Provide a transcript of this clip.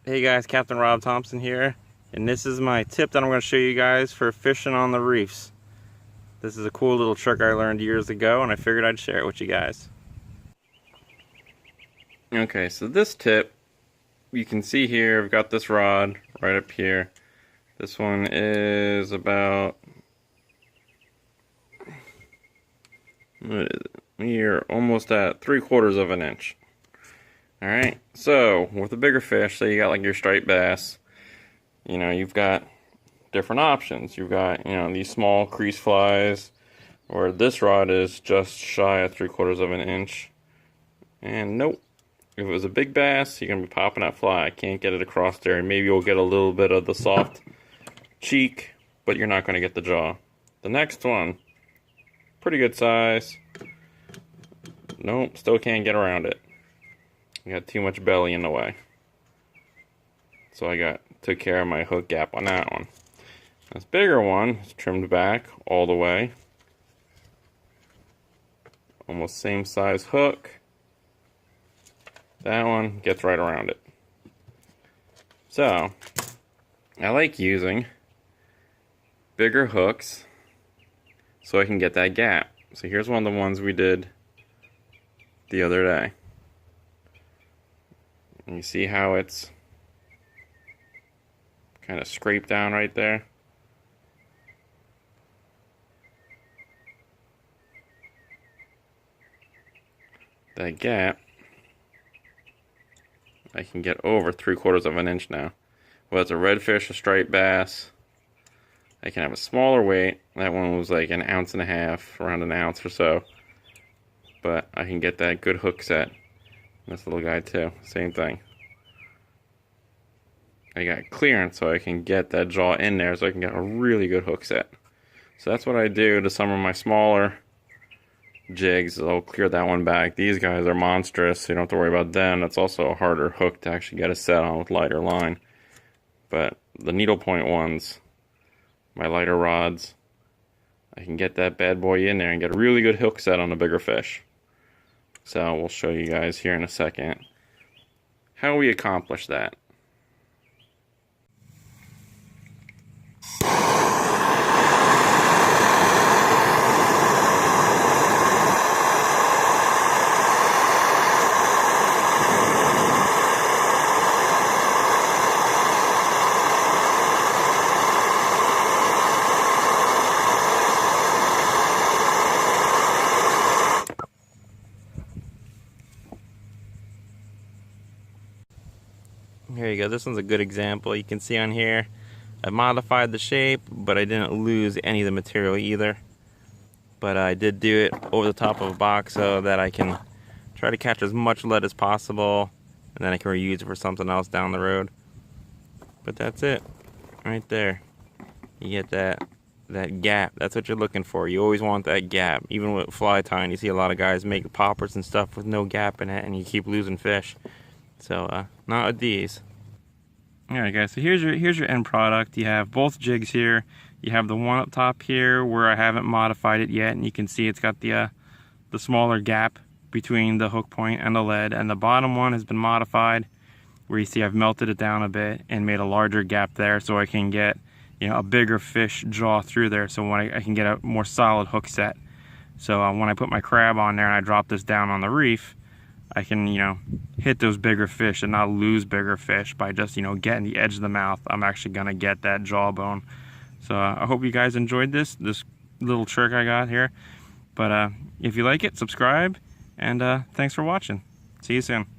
Hey guys, Captain Rob Thompson here, and this is my tip that I'm going to show you guys for fishing on the reefs. This is a cool little trick I learned years ago, and I figured I'd share it with you guys. Okay, so this tip, you can see here, I've got this rod right up here. This one is about, what is it? We're almost at 3/4 of an inch. Alright, so with a bigger fish, say you got like your striped bass, you know, you've got different options. You've got, you know, these small crease flies, or this rod is just shy of 3/4 of an inch. And nope, if it was a big bass, you're going to be popping that fly. I can't get it across there, and maybe you'll get a little bit of the soft cheek, but you're not going to get the jaw. The next one, pretty good size. Nope, still can't get around it. I got too much belly in the way. So I took care of my hook gap on that one. This bigger one is trimmed back all the way. Almost same size hook. That one gets right around it. So, I like using bigger hooks so I can get that gap. So here's one of the ones we did the other day. And you see how it's kind of scraped down right there? That gap, I can get over 3/4 of an inch now. Whether it's a redfish, a striped bass, I can have a smaller weight. That one was like 1.5 ounces, around 1 ounce or so. But I can get that good hook set. This little guy too, same thing. I got clearance so I can get that jaw in there so I can get a really good hook set. So that's what I do to some of my smaller jigs. I'll clear that one back. These guys are monstrous, so you don't have to worry about them. That's also a harder hook to actually get a set on with lighter line. But the needlepoint ones, my lighter rods, I can get that bad boy in there and get a really good hook set on a bigger fish. So we'll show you guys here in a second how we accomplish that. Here you go, this one's a good example. You can see on here, I modified the shape, but I didn't lose any of the material either. But I did do it over the top of a box so that I can try to catch as much lead as possible, and then I can reuse it for something else down the road. But that's it, right there. You get that gap. That's what you're looking for. You always want that gap. Even with fly tying, you see a lot of guys make poppers and stuff with no gap in it, and you keep losing fish. So not with these. Alright guys, so here's your end product. You have both jigs here. You have the one up top here where I haven't modified it yet, and you can see it's got the smaller gap between the hook point and the lead, and the bottom one has been modified where you see I've melted it down a bit and made a larger gap there so I can get, you know, a bigger fish jaw through there, so when I can get a more solid hook set. So when I put my crab on there and I drop this down on the reef, I can, you know, hit those bigger fish and not lose bigger fish by just, you know, getting the edge of the mouth. I'm actually gonna get that jawbone. So I hope you guys enjoyed this little trick I got here. But if you like it, subscribe, and thanks for watching. See you soon.